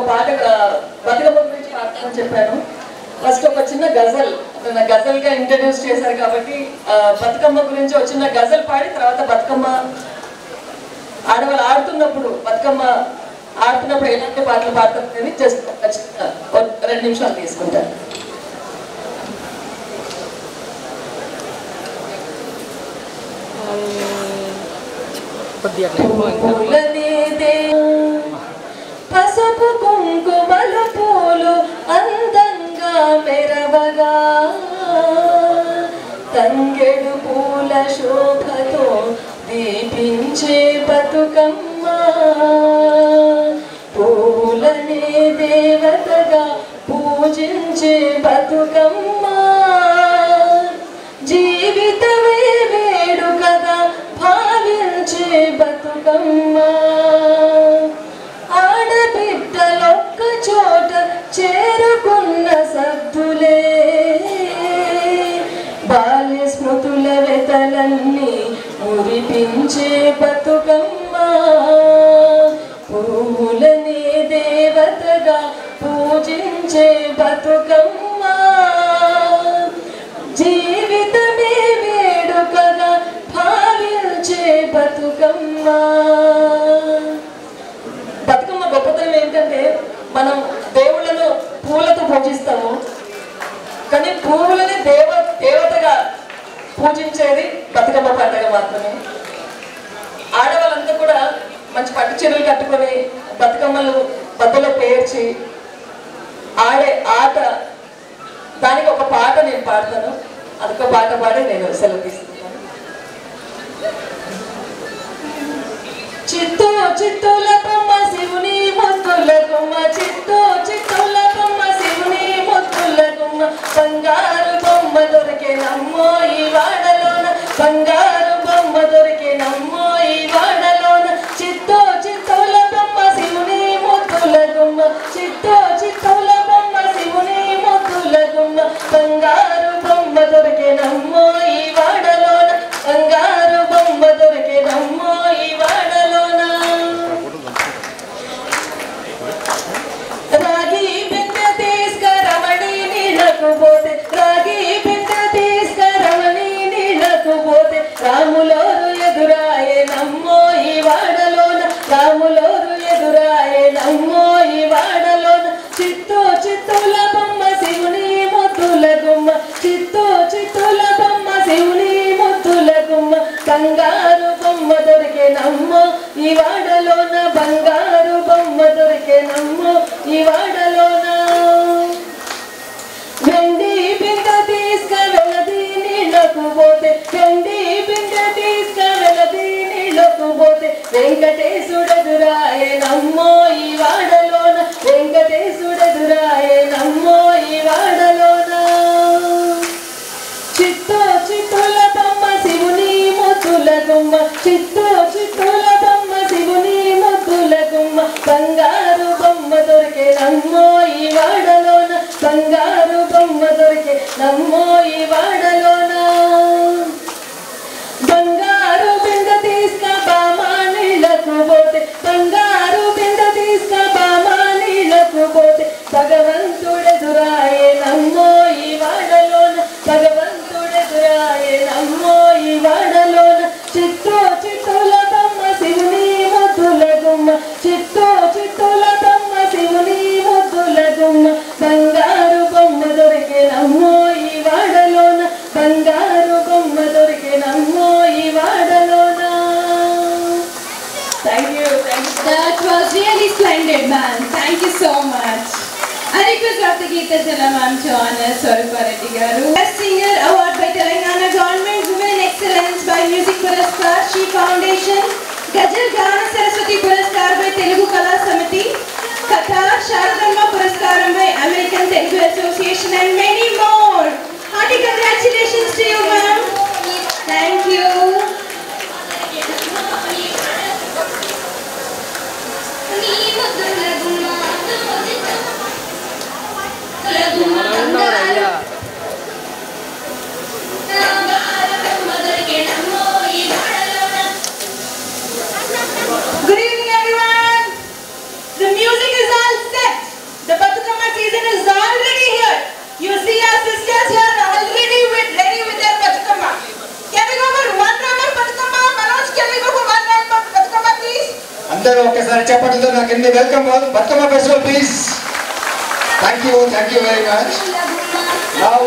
పాట బతుకమ్మ గురించి పాడతానని చెప్పాను. ఫస్ట్ ఒక చిన్న గజల్ గజల్గా ఇంట్రడ్యూస్ చేశారు కాబట్టి బతుకమ్మ గురించి ఒక చిన్న గజల్ పాడి తర్వాత బతుకమ్మ ఆడవాళ్ళు ఆడుతున్నప్పుడు బతుకమ్మ ఆడుతున్నప్పుడు ఎలాంటి పాటలు పాడుతుంది జస్ట్ ఒక 2 నిమిషాలు తీసుకుంటారు. పసుపు కుంకుమలు పూలు అందంగా మెరవగా తంగెడు పూల శోభతో దీపించే బతుకమ్మ పూలనే దేవతగా పూజించే బతుకమ్మ జీవితమే వేడుకగా భావించే బతుకమ్మ ఆడబిడ్డలొక్క చోట చేరుకున్న సద్దులే బాల్య స్మృతుల వెతలన్నీ మురిపించే బతుకమ్మ పూలనే దేవతగా పూజించే బతుకమ్మ జీవితమే వేడుకగా భావించే బతుకమ్మ. బతుకమ్మ గొప్పతనం ఏంటంటే మనం దేవుళ్ళను పూలతో పూజిస్తాము, కానీ పువ్వులని దేవతగా పూజించేది బతుకమ్మ పండుగ మాత్రమే. ఆడవాళ్ళంతా కూడా మంచి పట్టు చీరలు కట్టుకొని బతుకమ్మలు బద్దలో పేర్చి ఆడే ఆట, దానికి ఒక పాట నేను పాడతాను. అదొక పాట పాడి నేను సెలవు తీసుకుంటాను. చిత్తూ చిత్తూల బొమ్మ శివుని ముద్దుల గుమ్మ, చిత్తూ చిత్తూల బొమ్మ శివుని ముద్దుల గుమ్మ, బంగారు బొమ్మ దొరికే నమ్మో ఈ వాడలోన, బంగారు బొమ్మ దొరికే నమ్మో ఈ వాడలోన, చిత్తూ చిత్తూల బొమ్మ శివుని ముద్దుల గుమ్మ, చిత్తూ చిత్తూల బొమ్మ శివుని ముద్దుల గుమ్మ, బంగారు బొమ్మ దొరికే నమ్మో ఈ వాడలోన, బంగారు బొమ్మ దొరికే నమ్మో ఈ వాడలోన. రాగి బిందె తీసుకరమణి నీళ్ళకు పోతే, రాగి బిందె తీసుకరమణి నీళ్ళకు పోతే, రాములోరు ఎదురాయే నమ్మో ఈ వాడలోన, రాములోరు ఎదురాయే నమ్మో ఈ వాడలోన, చిత్తూ చిత్తూల బొమ్మ శివుని ముద్దుల గుమ్మ, చిత్తూ చిత్తూల బొమ్మ శివుని ముద్దుల గుమ్మ, బంగారు బొమ్మ దొరికే నమ్మో ఈ వాడలోన, బంగారు బొమ్మ దొరికే నమ్మో ఈ వాడలోన. వెండి బిందె తీసుకెళ్ళది నీళ్ళకు పోతే, వెండి బిందె తీసుకెళ్ళది నీళ్ళకు పోతే, వెంకటేశుడెదురాయే నమ్మో ఈ వాడలోన, వెంకటేశుడెదురాయే నమ్మో ఈ వాడలోన. చిత్తూ చిత్తూల బొమ్మ శివుని ముద్దుల గుమ్మ, చిత్తూ చిత్తూల బొమ్మ శివుని ముద్దుల గుమ్మ, బంగారు బొమ్మ దొరికే నమ్మో ఈ వాడలోన, బంగారు బొమ్మ దొరికే నమ్మో ఈ వాడలోన. బంగారు బింద తీసుక బామా నీళ్ళకు పోతే, బంగారు బింద తీసుక బామా నీళ్ళకు పోతే, భగవంతుడెదురాయే నమ్మో ఈ వాడలోన, భగవంతుడెదురాయే నమ్మో ఈ వాడలోన. చిత్తూ చిత్తూల బొమ్మ శివుని ముద్దుల గుమ్మ, చిత్తూ చిత్తూల బొమ్మ శివుని ముద్దుల గుమ్మ, బంగారు బొమ్మ దొరికే నమ్మో ఈ వాడలోన, బంగారు బొమ్మ దొరికే నమ్మో ఈ వాడలోన. Thank you. That was really splendid, man. Thank you so much. I request Dr. Geeta Jala ma'am to honor Swarupa Reddy garu. Best Singer Award by Telangana Government, Women Excellence by Music Puraskar, She Foundation, Gajal Gana Saraswati Puraskar by Telugu Kala Samiti, Katha Sharadamma Puraskaram by American Telugu Association, and many more. Hearty congratulations to you, ma'am. Thank you. అందరూ ఒక్కసారి చెప్పడంతో నాకు ఎన్ని welcome Bathukamma festival please. Thank you very much. Now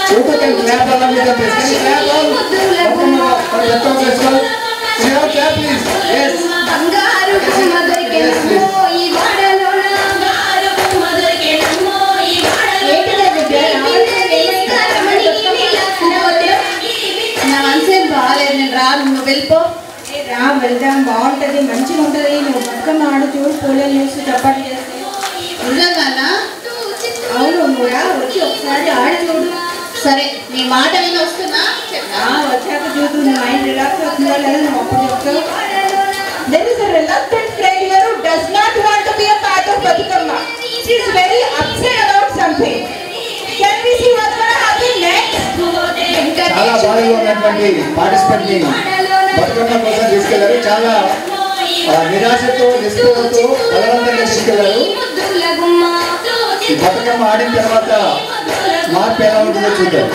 చూపకం clap అలా మీద please. Clap on Bathukamma festival. Clap please. yes బంగారు బొమ్మ దొరికెనమ్మో ఈ వాడలోన బంగారు బొమ్మ దొరికెనమ్మో ఈ వాడలోన నా మనసేం బాగాలేదు, నేను రాను, నువ్వు వెళ్ళిపో. రా వెళ్దాం, బాగుంటుంది, మంచిగా ఉంటుంది. నువ్వు బతుకమ్మ ఆడు చూడు, పూలలు చూసి చప్పట్లు చేస్తే. నిజంగానా? అవును, నువ్వు రా, వచ్చి ఒకసారి ఆడ చూడు. సరే, నీ మాట విని వస్తున్నా. వచ్చాక చూడు, నీ మైండ్ రిలాక్స్ అవుతుందా లేదా నువ్వు అప్పుడు చెప్తావు. There is a reluctant friend here who does not want to be a part of Batukama. She is very upset about something. Can we see what's going to happen next? చాలా బాగా ఉన్నటువంటి participant ని బతుకమ్మ కోసం తీసుకెళ్లారు. చాలా నిరాశతో నిస్పృహతో బలవంతంగా తీసుకెళ్లారు. ఈ బతుకమ్మ ఆడిన తర్వాత మార్పు ఎలా ఉంటుందో చూద్దాం.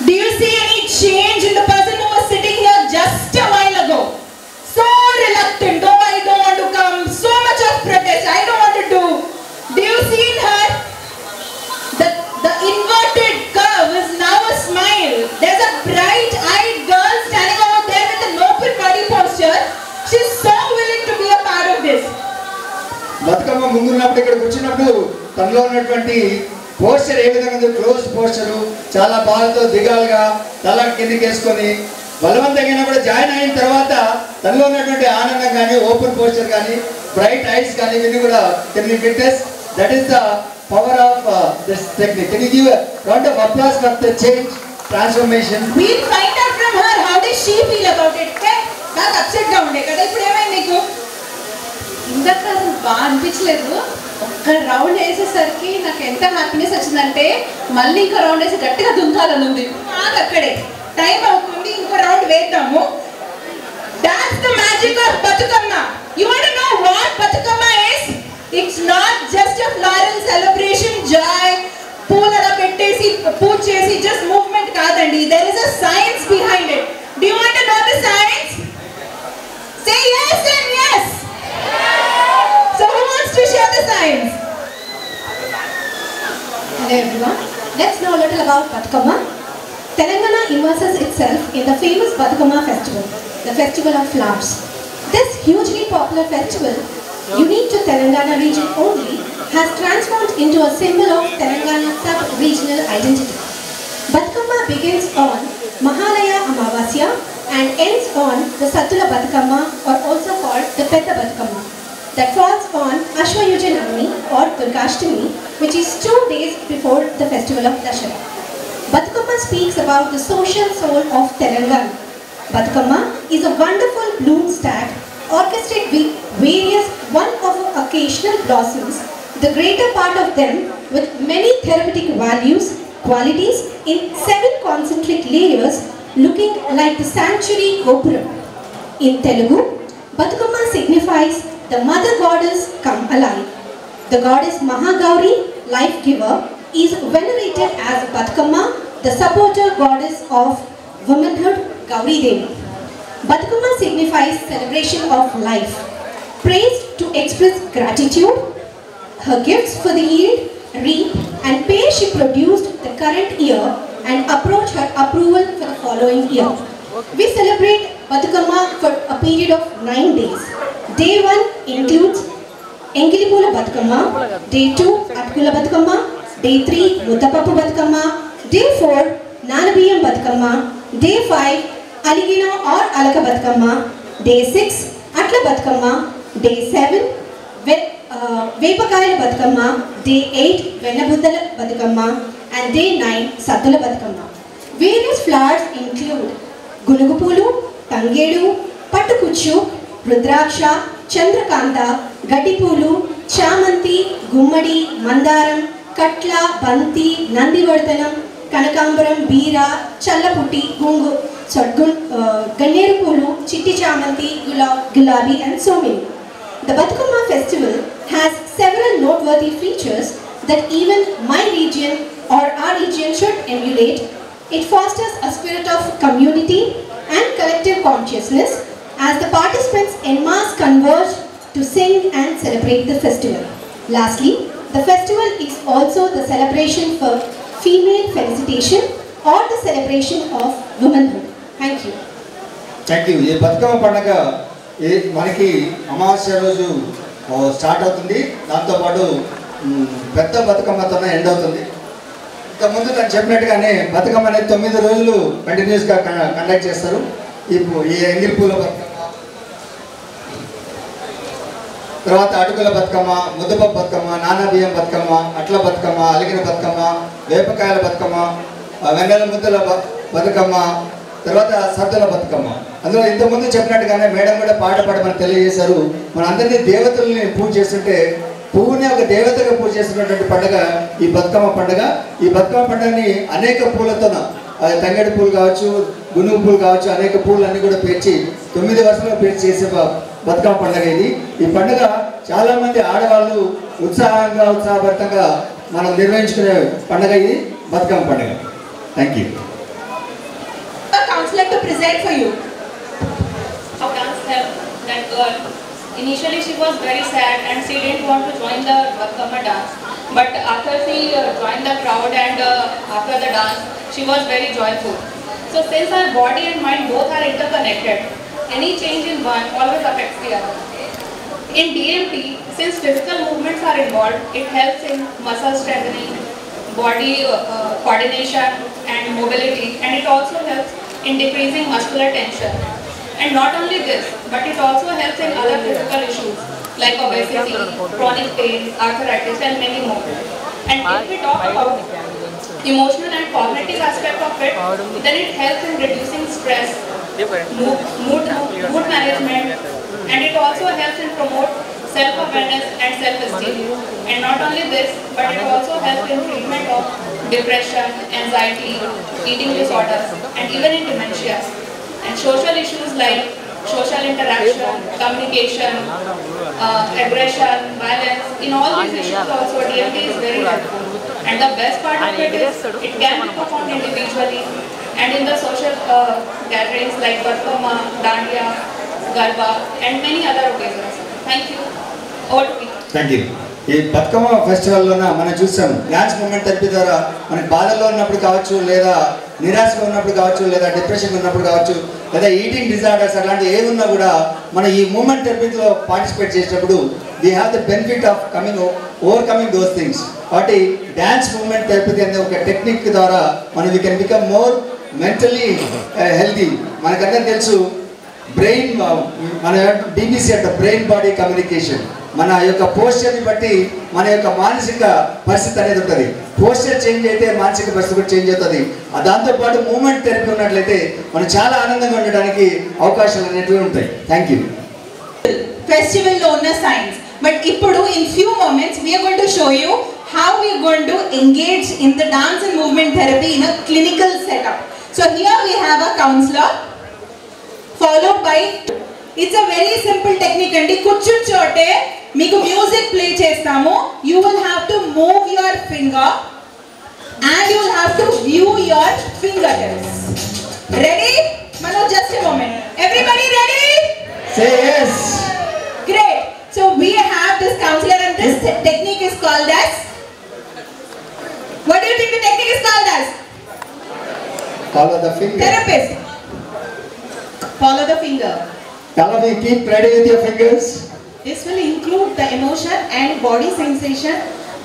Do you see any change in the person who was sitting here just a while ago? So reluctant. Oh, I don't want to come. So much of protest. I don't want to do. Do you see in her? The inverted curve is now a smile. There's a bright-eyed girl standing over there with an open body posture. She's so willing to be a part of this. Bathukamma ముందున్నప్పుడు ఇక్కడ కూర్చున్నప్పుడు తనలో ఉన్నటువంటి posture ఏ విధంగా ఉంది, close posture, చాలా బాధతో దిగాలుగా తల కిందికి వేసుకొని బలవంతంగా కూడా జాయిన్ అయిన తర్వాత తనలో ఉన్నటువంటి ఆనందం కానీ, ఓపెన్ పోస్చర్ కానీ, బ్రైట్ ఐస్ కానీ ఇవన్నీ కూడా can you witness. That is the power of this technique. Can you give a round of applause for the change transformation. We'll find out from her how does she feel about it. Okay? నాకు upset గా ఉండే కదా, ఇప్పుడు ఏమైంది నీకు? ఇందాక అసలు బాగా అనిపించలేదు. ఒక్క రౌండ్ వేసేసరికి నాకు ఎంత హ్యాపీనెస్ వచ్చిందంటే మళ్ళీ ఇంకో రౌండ్ వేసి గట్టిగా దుంకాలని ఉంది. నాకు అక్కడే టైం అవుతుంది, ఇంకో రౌండ్ వేద్దాము. That's the magic of Batukama. You want to know what Batukama is? It's not just a floral celebration, joy, పూల అలా పెట్టేసి పూజ చేసి just movement కాదండి. There is a science behind it. Do you want to know the science? Say yes and yes. So who wants to share the science? Hello everyone. Let's know a little about Batukama. Telangana immerses itself in the famous Batukama festival, the festival of flowers. This hugely popular festival, unique to Telangana region only, has transformed into a symbol of Telangana sub-regional identity. Batukama begins on Mahalaya Amavasya and ends on the Sattula Batukama, or also called the Pedda Batukama, that falls on Ashwayuja Navami or Durgashtami, which is 2 days before the festival of Dashara. Batukama speaks about the social soul of Telangana. Batukama is a wonderful bloom stack orchestrated with various one-of-occasional blossoms, the greater part of them with many therapeutic values, qualities in 7 concentric layers looking like the sanctuary Gopuram. In Telugu, Batukama signifies the mother goddess come alive. The goddess Mahagauri, life giver, is venerated as Batukama, the supporter goddess of womanhood, Gauri Devi. Batukama signifies celebration of life, praised to express gratitude, her gifts for the yield, reap and pay she produced the current year and approach her approval for the following year. We celebrate Batukama for a period of 9 days. Day 1 includes Engilipula Batukama, Day 2 Atkula Batukama, Day 3 Muttapappu Batukama, Day 4 Nanabiyam Batukama, Day 5 Aligina or Alaka Batukama, Day 6 Atla Batukama, Day 7 Vepakayala Batukama, Day 8 Venabuddala Batukama, and Day 9 Sattula Batukama. Various flowers include Gulugupulu, Tangedu, Pattukuchu, Rudraksha, Chandrakanta, Gaddipulu, Chamanti, Gummadi, Mandaram, Katla, Banti, Nandivardhanam, Kanakambaram, Beera, Challaputti, Ganneru Pulu, Chitti Chamanti, Gulabi, and so many. The Batukama festival has several noteworthy features that even my region or our region should emulate. It fosters a spirit of community and collective consciousness as the participants en masse converge to sing and celebrate the festival. Lastly, the festival is also the celebration for female felicitation or the celebration of womanhood. Thank you. Thank you. ఈ బతుకమ్మ పండుగ మనకి అమావాస్య రోజు start అవుతుంది. దాంతోపాటు పెద్ద బతుకమ్మతోనే end అవుతుంది. ఇంతకుముందు తను చెప్పినట్టుగానే బతుకమ్మ అనేది 9 రోజులు కంటిన్యూస్గా కండక్ట్ చేస్తారు. ఇప్పుడు ఈ ఎంగిల్ పూల బతుకమ్మ, తర్వాత అటుకుల బతుకమ్మ, ముద్దపప్పు బతుకమ్మ, నానా బియ్యం బతుకమ్మ, అట్ల బతుకమ్మ, అలిగిన బతుకమ్మ, వేపకాయల బతుకమ్మ, వెన్నెల ముద్దల బతుకమ్మ, తర్వాత సద్దుల బతుకమ్మ. అందులో ఇంతకుముందు చెప్పినట్టుగానే మేడం కూడా పాట పాడమని తెలియజేశారు. మన అందరినీ దేవతల్ని పూజ చేస్తుంటే పువ్వుని ఒక దేవతగా పూజ చేస్తున్నటువంటి పండుగ ఈ బతుకమ్మ పండుగ. ఈ బతుకమ్మ పండుగని అనేక పూలతో, తంగేడు పూలు కావచ్చు, గునుగు పూలు కావచ్చు, అనేక పూలు అన్ని కూడా పేర్చి 9 వరుసలో పేర్చి చేసే బతుకమ్మ పండుగ ఇది. ఈ పండుగ చాలామంది ఆడవాళ్ళు ఉత్సాహభరితంగా మనం నిర్వహించుకునే పండుగ ఇది బతుకమ్మ పండుగ. Thank you. Counselor to present for you. How dance helped that girl. Initially she was very sad and she didn't want to join the Batukama dance. But after she joined the crowd and after the dance, she was very joyful. So since our body and mind both are interconnected, any change in one always affects the other. In DMT, since physical movements are involved, it helps in muscle strengthening, body coordination and mobility, and it also helps in decreasing muscular tension. And not only this, but it also helps in other physical issues like obesity, chronic pain, arthritis and many more. And if we talk about emotional and cognitive aspect of it, then it helps in reducing stress, mood management, and it also helps in promote self-awareness and self-esteem. And not only this, but it also helps in treatment of depression, anxiety, eating disorders, and even in dementia. And social issues like social interaction, communication, aggression, violence, in all these issues also DMT is very helpful. And the best part of it is it can be performed individually and in the social gatherings like Batukama, Dandiya, Garba and many other occasions. Thank you. Over to you. Thank you. ఈ బతుకమ్మ ఫెస్టివల్లోన మనం చూసాం dance moment therapy ద్వారా మనకి బాధల్లో ఉన్నప్పుడు కావచ్చు, లేదా నిరాశగా ఉన్నప్పుడు కావచ్చు, లేదా డిప్రెషన్ ఉన్నప్పుడు కావచ్చు, లేదా ఈటింగ్ డిజార్డర్స్ అట్లాంటి ఏది ఉన్నా కూడా మనం ఈ మూమెంట్ థెరపీలో పార్టిసిపేట్ చేసినప్పుడు we have the benefit of overcoming those things. కాబట్టి డ్యాన్స్ మూమెంట్ థెరపీ అనే ఒక టెక్నిక్ ద్వారా మనం we can become more mentally healthy. మనకందరికీ తెలుసు బ్రెయిన్, మన బీబీసీ అంటే బ్రెయిన్ బాడీ కమ్యూనికేషన్. మన యొక్క పోస్చర్ని బట్టి మన యొక్క మానసిక పరిస్థితి అనేది ఉంటుంది. పోస్చర్ చేంజ్ అయితే మానసిక పరిస్థితి కూడా చేంజ్ అవుతుంది. దాంతోపాటు మూమెంట్ థెరపీ ఉన్నట్లయితే మనం చాలా ఆనందంగా ఉండడానికి అవకాశాలు అనేటివి ఉంటాయి. Thank you. Festival owner science. But ippudu in few moments we are going to show you how we are going to engage in the dance and movement therapy in a clinical setup. So here we have a counselor followed by, it's a very simple technique andi. Kuchun chote meeku music play chestamu, you will have to move your finger and you will have to view your fingertips. Ready? Manoj, just a moment. Everybody ready? Say yes. Great. So we have this counselor and this technique is called as, what do you think the technique is called as? Follow the finger. Therapist. Follow the finger. Can we keep ready with your fingers? This will include the emotion and body sensation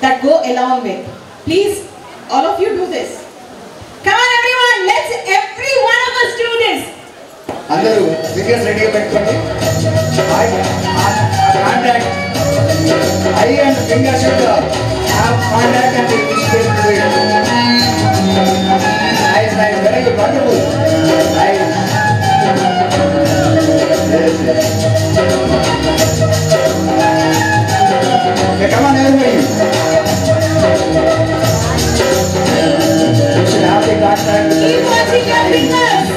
that go along with. Please, all of you do this. Come on everyone, let's every one of us do this. అందరూ fingers రెడీగా పెట్టుకోండి. Contact I and fingers should have contact and nice nice very good wonderful nice. Come on everybody. You should have the contact. Keep watching your fingers.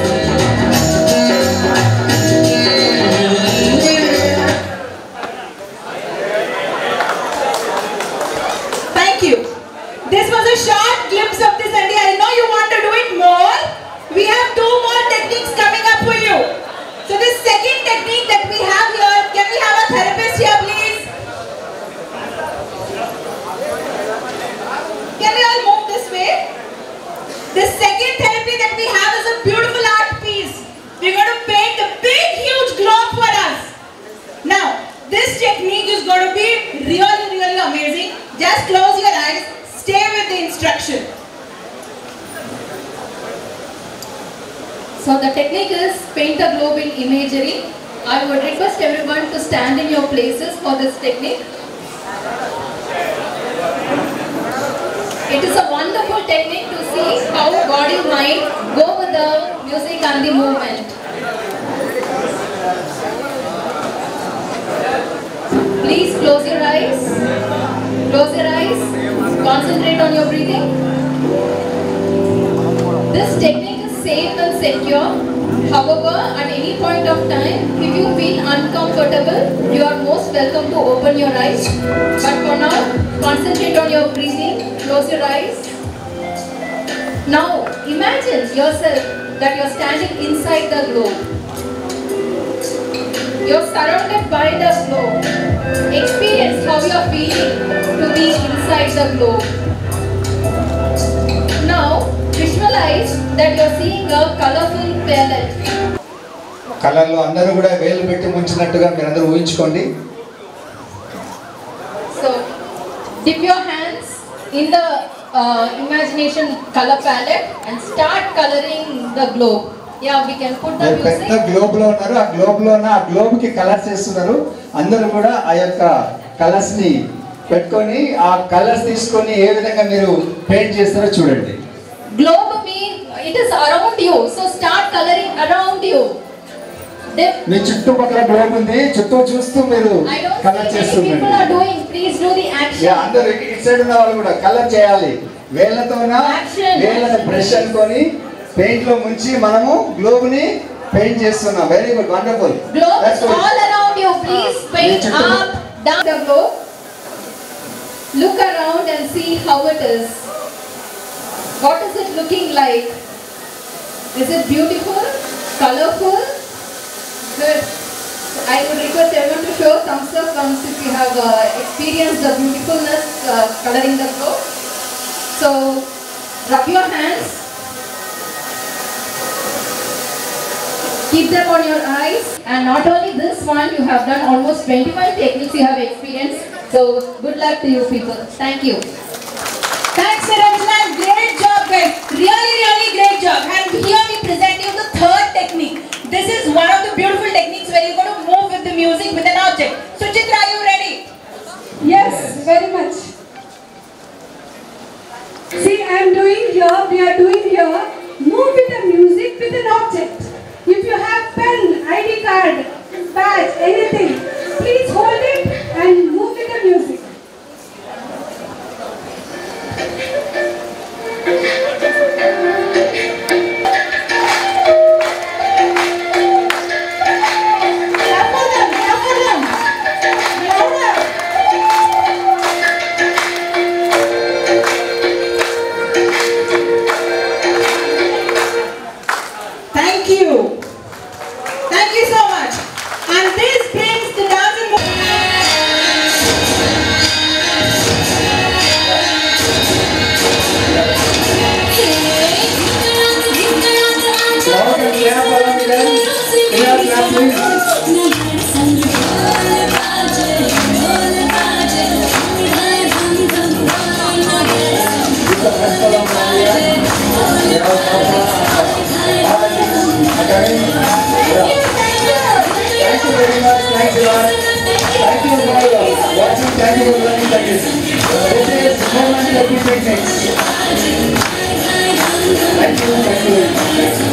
So the technique is paint the globe in imagery. I would request everyone to stand in your places for this technique. It is a wonderful technique to see how body mind go with the music and the movement. Please close your eyes. Close your eyes. Concentrate on your breathing. This technique is safe and secure. However, at any point of time, if you feel uncomfortable, you are most welcome to open your eyes. But for now, concentrate on your breathing. Close your eyes. Now, imagine yourself that you are standing inside the globe. You are surrounded by the globe. Experience how you are feeling to be inside the globe. Now, visualize that you are seeing a colorful palette. కలర్లో అందరూ కూడా వేలు పెట్టి ముంచినట్టుగా మీరందరూ ఊహించుకోండి. So, dip your hands in the imagination color palette and start coloring the globe. Yeah, we can put the music. పెద్ద globe లో ఉన్నారు. ఆ గ్లోబ్ లో ఆ గ్లోబ్ కి కలర్స్ చేస్తున్నారు. అందరూ కూడా ఆ యొక్క కలర్స్ ని పెట్టుకొని ఆ కలర్స్ తీసుకొని ఏ విధంగా మీరు పెయింట్ చేస్తారో చూడండి. Globe means it is around you, so start coloring around you. మీ చుట్టుపక్కల గ్లోబ్ ఉంది, చుట్టూ చూస్తూ మీరు కలర్ చేస్తున్నారు. People are doing, please do the action. అందరూ ఇటు సైడ్ ఉన్న వాళ్ళు కూడా కలర్ చేయాలి. వేళ్ళతోన వేళ్ళని బ్రష్ అనుకొని పెయింట్ లో ముంచి మనము గ్లోబ్ ని పెయింట్ చేస్తున్నాం. Very good, wonderful. Globe is all around you. Please paint up, down the globe. Look around and see how it is. What is it looking like? Is it beautiful? Colorful? Good. I would request everyone to show thumbs up once if you have experienced the beautifulness coloring the globe. So, rub your hands. Keep them on your eyes. And not only this one, you have done almost 25 techniques you have experienced. So, good luck to you people. Thank you. Thanks, Niranjana. Great job, guys. Really, really great job. And here we present you the third technique. This is one of the beautiful techniques where you're going to move with the music with an object. Suchitra, are you ready? Yes, very much. See, I am doing here, we are doing here, move with the music with an object. If you have pen, ID card, badge, anything, please hold it and move with the music. Thank you. Thank you so much. And this brings the dancing Thank you very much. Thanks a lot. Thank you for watching. Thank you for learning like this. This is Moment Techniques. Thank you. Thank you.